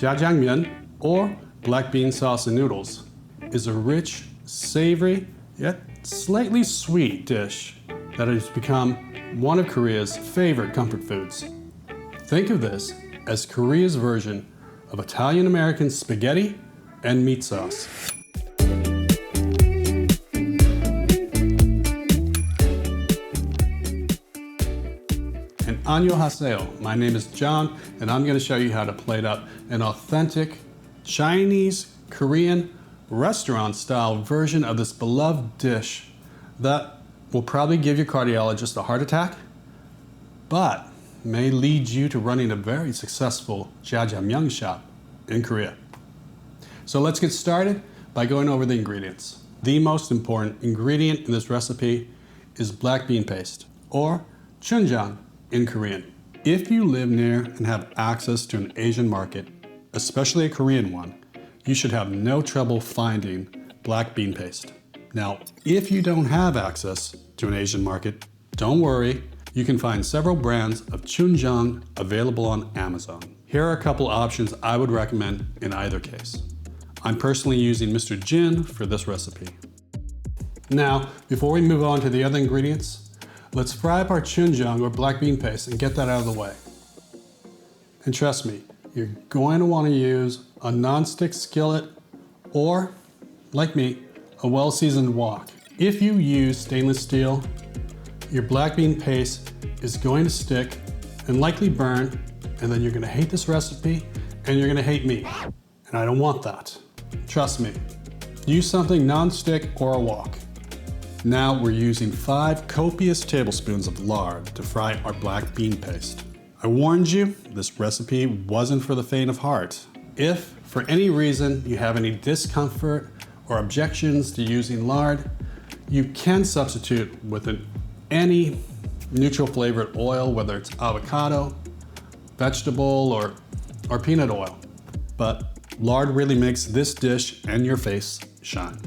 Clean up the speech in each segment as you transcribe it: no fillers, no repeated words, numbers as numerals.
Jjajangmyeon, or black bean sauce and noodles, is a rich, savory, yet slightly sweet dish that has become one of Korea's favorite comfort foods. Think of this as Korea's version of Italian-American spaghetti and meat sauce. And annyeonghaseyo, my name is John, and I'm going to show you how to plate up an authentic Chinese, Korean, restaurant-style version of this beloved dish that will probably give your cardiologist a heart attack, but may lead you to running a very successful Jjajangmyeon shop in Korea. So let's get started by going over the ingredients. The most important ingredient in this recipe is black bean paste, or Jjajang in Korean. If you live near and have access to an Asian market, especially a Korean one, you should have no trouble finding black bean paste. Now, if you don't have access to an Asian market, don't worry. You can find several brands of Jjajang available on Amazon. Here are a couple options I would recommend in either case. I'm personally using Mr. Jin for this recipe. Now, before we move on to the other ingredients, let's fry up our Jjajang or black bean paste and get that out of the way. And trust me, you're going to want to use a non-stick skillet or, like me, a well-seasoned wok. If you use stainless steel, your black bean paste is going to stick and likely burn, and then you're going to hate this recipe and you're going to hate me. And I don't want that. Trust me. Use something non-stick or a wok. Now we're using 5 copious tablespoons of lard to fry our black bean paste. I warned you, this recipe wasn't for the faint of heart. If, for any reason, you have any discomfort or objections to using lard, you can substitute with any neutral flavored oil, whether it's avocado, vegetable, or peanut oil. But lard really makes this dish and your face shine.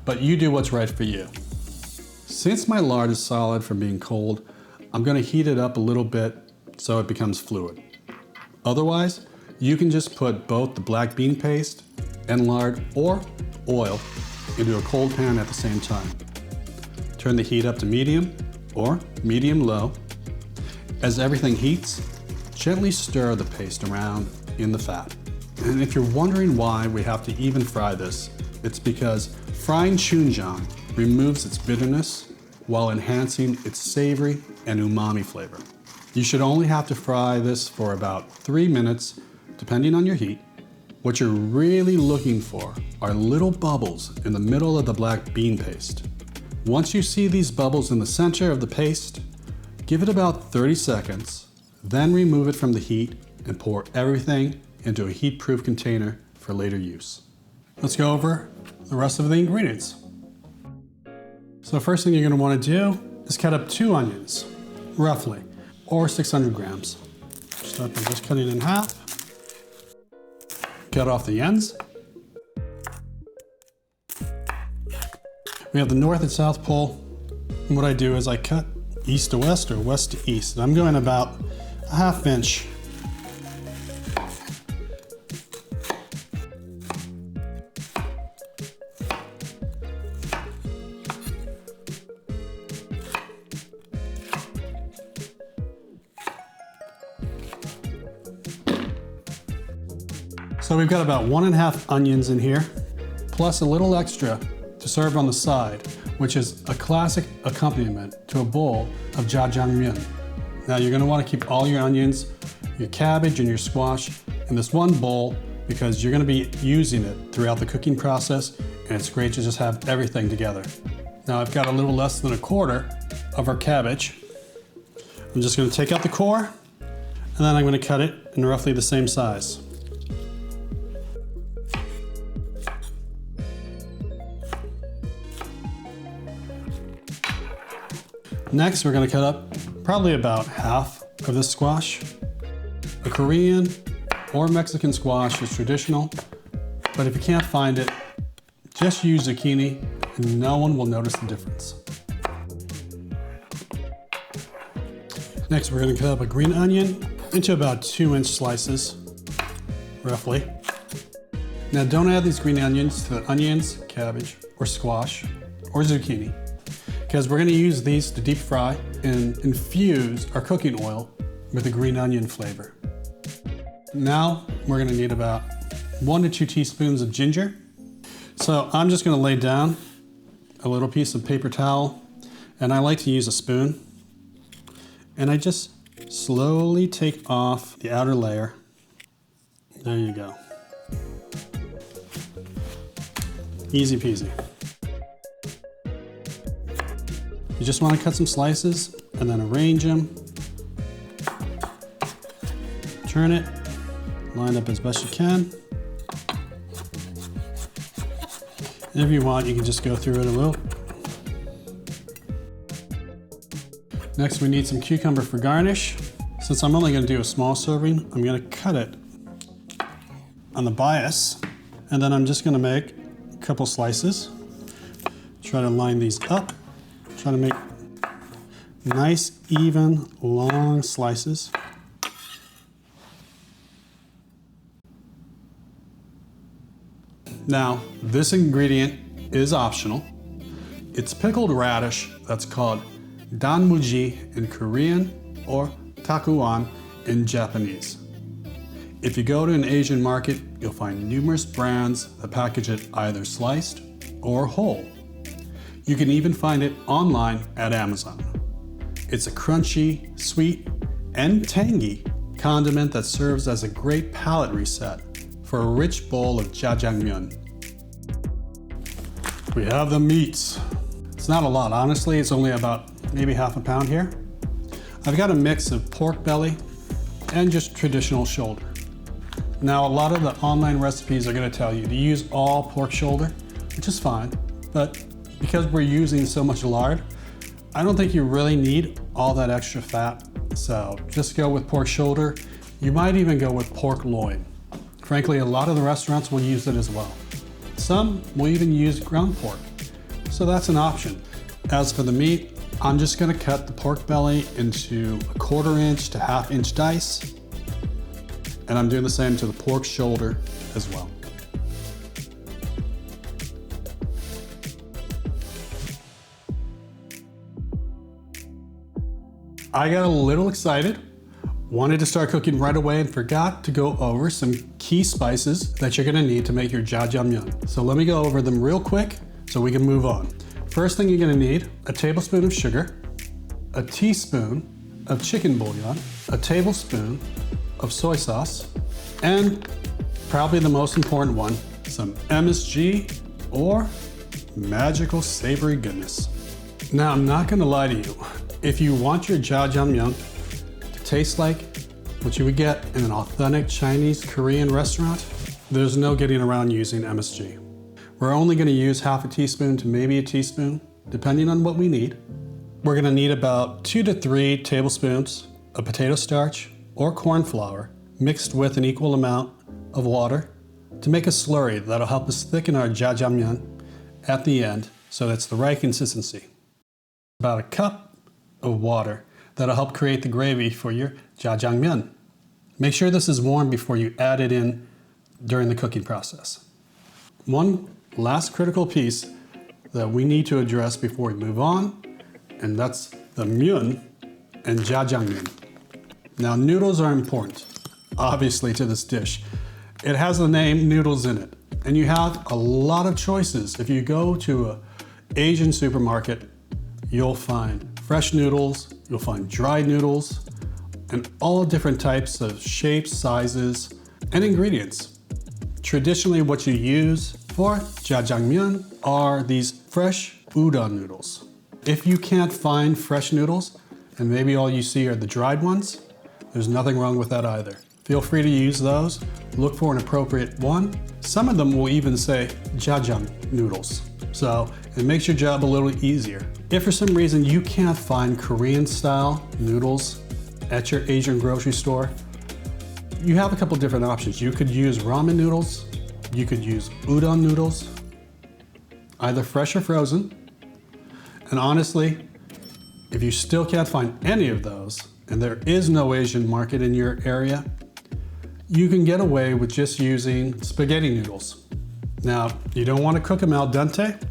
But you do what's right for you. Since my lard is solid from being cold, I'm going to heat it up a little bit so it becomes fluid. Otherwise, you can just put both the black bean paste and lard or oil into a cold pan at the same time. Turn the heat up to medium or medium-low. As everything heats, gently stir the paste around in the fat. And if you're wondering why we have to even fry this, it's because frying Jjajang removes its bitterness while enhancing its savory and umami flavor. You should only have to fry this for about 3 minutes, depending on your heat. What you're really looking for are little bubbles in the middle of the black bean paste. Once you see these bubbles in the center of the paste, give it about 30 seconds, then remove it from the heat and pour everything into a heat-proof container for later use. Let's go over the rest of the ingredients. So first thing you're going to want to do is cut up 2 onions, roughly, or 600 grams. Start by just cutting in half. Cut off the ends. We have the north and south pole. And what I do is I cut east to west or west to east. And I'm going about a 1/2 inch. So we've got about 1½ onions in here, plus a little extra to serve on the side, which is a classic accompaniment to a bowl of jjajangmyeon. Now you're going to want to keep all your onions, your cabbage, and your squash in this one bowl because you're going to be using it throughout the cooking process, and it's great to just have everything together. Now I've got a little less than 1/4 of our cabbage. I'm just going to take out the core, and then I'm going to cut it in roughly the same size. Next, we're going to cut up probably about half of this squash. A Korean or Mexican squash is traditional, but if you can't find it, just use zucchini and no one will notice the difference. Next, we're going to cut up a green onion into about 2-inch slices, roughly. Now don't add these green onions to the onions, cabbage, or squash, or zucchini, because we're gonna use these to deep fry and infuse our cooking oil with the green onion flavor. Now we're gonna need about 1 to 2 teaspoons of ginger. So I'm just gonna lay down a little piece of paper towel, and I like to use a spoon, and I just slowly take off the outer layer. There you go. Easy peasy. You just want to cut some slices and then arrange them. Turn it, line up as best you can. And if you want, you can just go through it a little. Next, we need some cucumber for garnish. Since I'm only going to do a small serving, I'm going to cut it on the bias, and then I'm just going to make a couple slices. Try to line these up. Try to make nice, even, long slices. Now, this ingredient is optional. It's pickled radish that's called danmuji in Korean or takuan in Japanese. If you go to an Asian market, you'll find numerous brands that package it either sliced or whole. You can even find it online at Amazon. It's a crunchy, sweet, and tangy condiment that serves as a great palate reset for a rich bowl of jjajangmyeon. We have the meats. It's not a lot, honestly. It's only about maybe half a pound here. I've got a mix of pork belly and just traditional shoulder. Now, a lot of the online recipes are going to tell you to use all pork shoulder, which is fine, but because we're using so much lard, I don't think you really need all that extra fat. So just go with pork shoulder. You might even go with pork loin. Frankly, a lot of the restaurants will use it as well. Some will even use ground pork, so that's an option. As for the meat, I'm just going to cut the pork belly into 1/4 inch to 1/2 inch dice, and I'm doing the same to the pork shoulder as well. I got a little excited, wanted to start cooking right away, and forgot to go over some key spices that you're gonna need to make your jjajangmyeon. So let me go over them real quick so we can move on. First thing you're gonna need, a tablespoon of sugar, a teaspoon of chicken bouillon, a tablespoon of soy sauce, and probably the most important one, some MSG or magical savory goodness. Now, I'm not gonna lie to you. If you want your jjajangmyeon to taste like what you would get in an authentic Chinese Korean restaurant, there's no getting around using MSG. We're only gonna use 1/2 teaspoon to maybe a teaspoon, depending on what we need. We're gonna need about 2 to 3 tablespoons of potato starch or corn flour mixed with an equal amount of water to make a slurry that'll help us thicken our jjajangmyeon at the end so it's the right consistency. About 1 cup of water that'll help create the gravy for your jjajangmyeon. Make sure this is warm before you add it in during the cooking process. One last critical piece that we need to address before we move on, and that's the myeon and jjajangmyeon. Now, noodles are important, obviously, to this dish. It has the name Noodles in it, and you have a lot of choices. If you go to an Asian supermarket, you'll find fresh noodles, you'll find dried noodles, and all different types of shapes, sizes, and ingredients. Traditionally, what you use for jjajangmyeon are these fresh udon noodles. If you can't find fresh noodles, and maybe all you see are the dried ones, there's nothing wrong with that either. Feel free to use those. Look for an appropriate one. Some of them will even say Jjajang noodles. So it makes your job a little easier. If for some reason you can't find Korean style noodles at your Asian grocery store, you have a couple different options. You could use ramen noodles, you could use udon noodles, either fresh or frozen. And honestly, if you still can't find any of those, and there is no Asian market in your area, you can get away with just using spaghetti noodles. Now, you don't want to cook them al dente.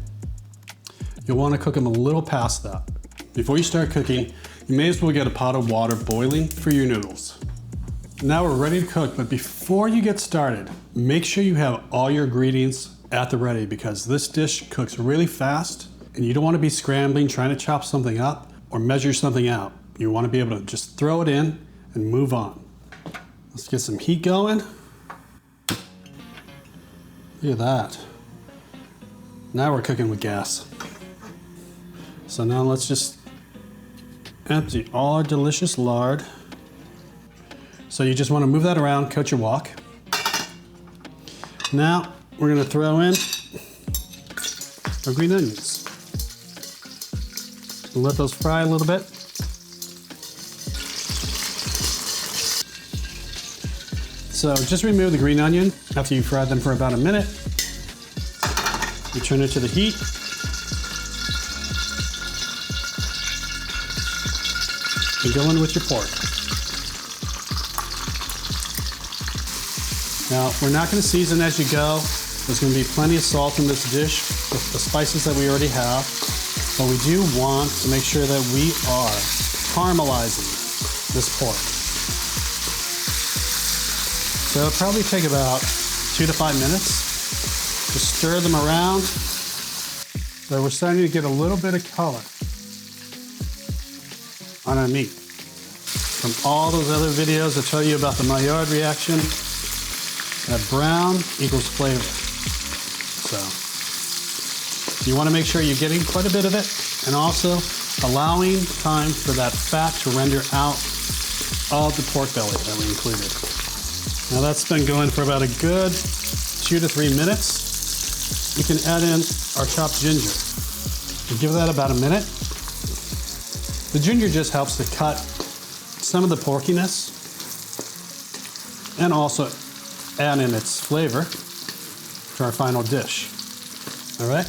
You'll want to cook them a little past that. Before you start cooking, you may as well get a pot of water boiling for your noodles. Now we're ready to cook, but before you get started, make sure you have all your ingredients at the ready because this dish cooks really fast and you don't want to be scrambling trying to chop something up or measure something out. You want to be able to just throw it in and move on. Let's get some heat going. Look at that. Now we're cooking with gas. So now let's just empty all our delicious lard. So you just want to move that around, coat your wok. Now we're going to throw in our green onions. We'll let those fry a little bit. So just remove the green onion after you fried them for about a minute. You turn it to the heat. And go in with your pork. Now, we're not going to season as you go. There's going to be plenty of salt in this dish with the spices that we already have. But we do want to make sure that we are caramelizing this pork. So it'll probably take about 2 to 5 minutes. Just stir them around. So we're starting to get a little bit of color on our meat. From all those other videos that tell you about the Maillard reaction, that brown equals flavor. So you want to make sure you're getting quite a bit of it and also allowing time for that fat to render out of the pork belly that we included. Now that's been going for about a good 2 to 3 minutes. We can add in our chopped ginger. We give that about a minute. The ginger just helps to cut some of the porkiness and also add in its flavor to our final dish. All right,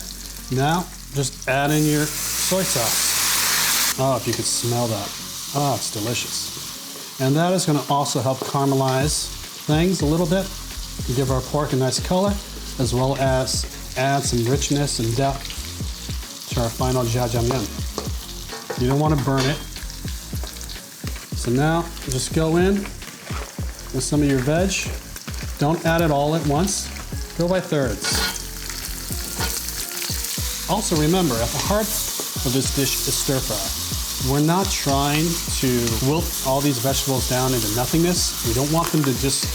now just add in your soy sauce. Oh, if you could smell that. Oh, it's delicious. And that is going to also help caramelize things a little bit and give our pork a nice color, as well as add some richness and depth to our final jjajangmyeon. You don't want to burn it. So now just go in with some of your veg. Don't add it all at once. Go by thirds. Also remember, at the heart of this dish is stir fry. We're not trying to wilt all these vegetables down into nothingness. We don't want them to just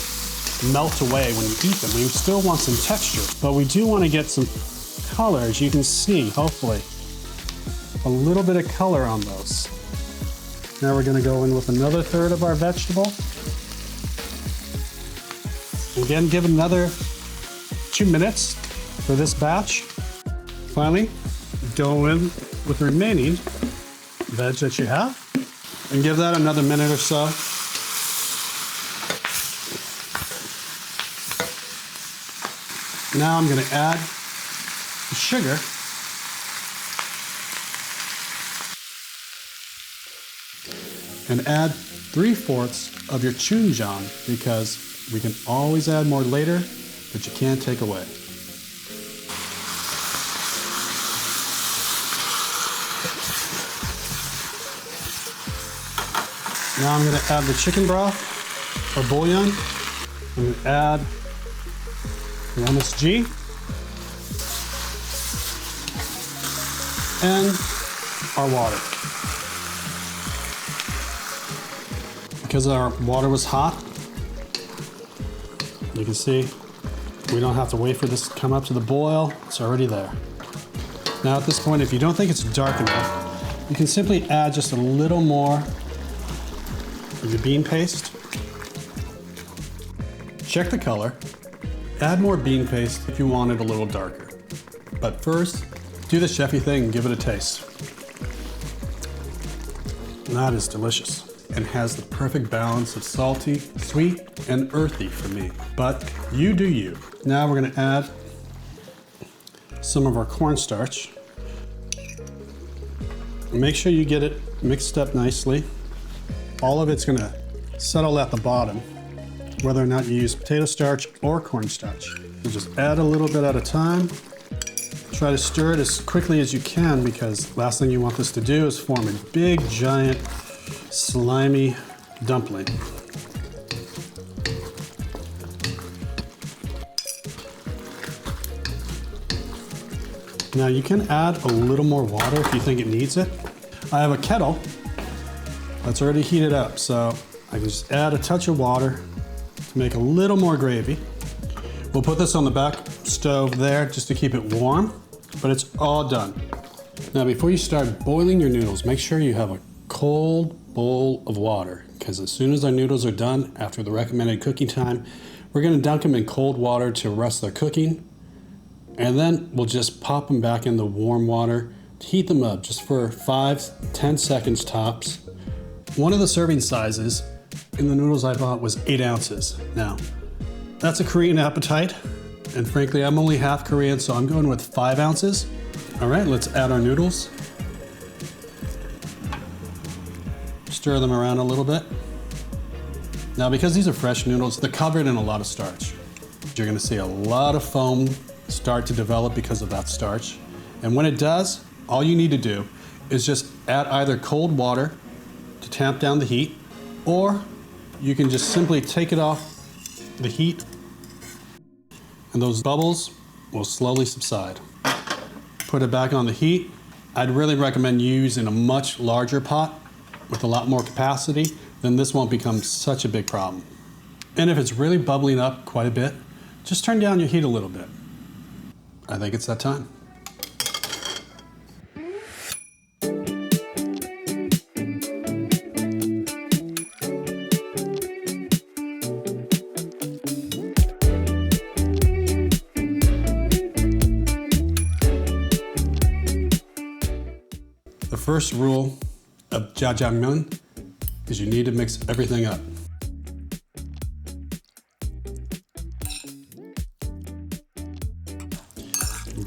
melt away when you eat them. We still want some texture, but we do want to get some color, as you can see, hopefully. A little bit of color on those. Now we're going to go in with another third of our vegetable. Again, give it another 2 minutes for this batch. Finally, go in with the remaining veg that you have and give that another minute or so. Now I'm going to add the sugar and add 3/4 of your Jjajang because we can always add more later, but you can't take away. Now I'm going to add the chicken broth or bouillon. I'm going to add the MSG and our water. Because our water was hot, you can see we don't have to wait for this to come up to the boil. It's already there. Now at this point, if you don't think it's dark enough, you can simply add just a little more of your bean paste. Check the color. Add more bean paste if you want it a little darker. But first, do the chefy thing and give it a taste. And that is delicious and has the perfect balance of salty, sweet, and earthy for me. But you do you. Now we're going to add some of our cornstarch. Make sure you get it mixed up nicely. All of it's going to settle at the bottom. whether or not you use potato starch or cornstarch. So just add a little bit at a time. Try to stir it as quickly as you can because last thing you want this to do is form a big, giant, slimy dumpling. Now you can add a little more water if you think it needs it. I have a kettle that's already heated up, so I can just add a touch of water to make a little more gravy. We'll put this on the back stove there just to keep it warm, but it's all done. Now before you start boiling your noodles, make sure you have a cold bowl of water, because as soon as our noodles are done, after the recommended cooking time, we're gonna dunk them in cold water to arrest their cooking. And then we'll just pop them back in the warm water to heat them up just for 5-10 seconds tops. One of the serving sizes in the noodles I bought was 8 ounces. Now, that's a Korean appetite, and frankly, I'm only half Korean, so I'm going with 5 ounces. All right, let's add our noodles. Stir them around a little bit. Now, because these are fresh noodles, they're covered in a lot of starch. You're gonna see a lot of foam start to develop because of that starch. And when it does, all you need to do is just add either cold water to tamp down the heat, or you can just simply take it off the heat and those bubbles will slowly subside. Put it back on the heat. I'd really recommend using a much larger pot with a lot more capacity, then this won't become such a big problem. And if it's really bubbling up quite a bit, just turn down your heat a little bit. I think it's that time. The first rule of JJajangmyeon is you need to mix everything up.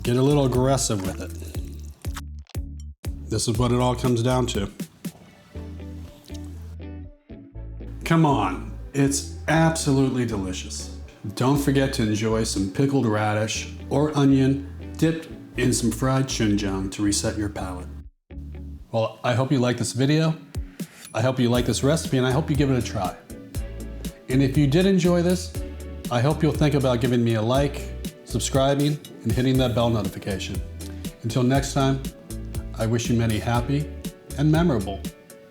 Get a little aggressive with it. This is what it all comes down to. Come on, it's absolutely delicious. Don't forget to enjoy some pickled radish or onion dipped in some fried Jjajang to reset your palate. Well, I hope you like this video. I hope you like this recipe, and I hope you give it a try. And if you did enjoy this, I hope you'll think about giving me a like, subscribing, and hitting that bell notification. Until next time, I wish you many happy and memorable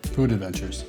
food adventures.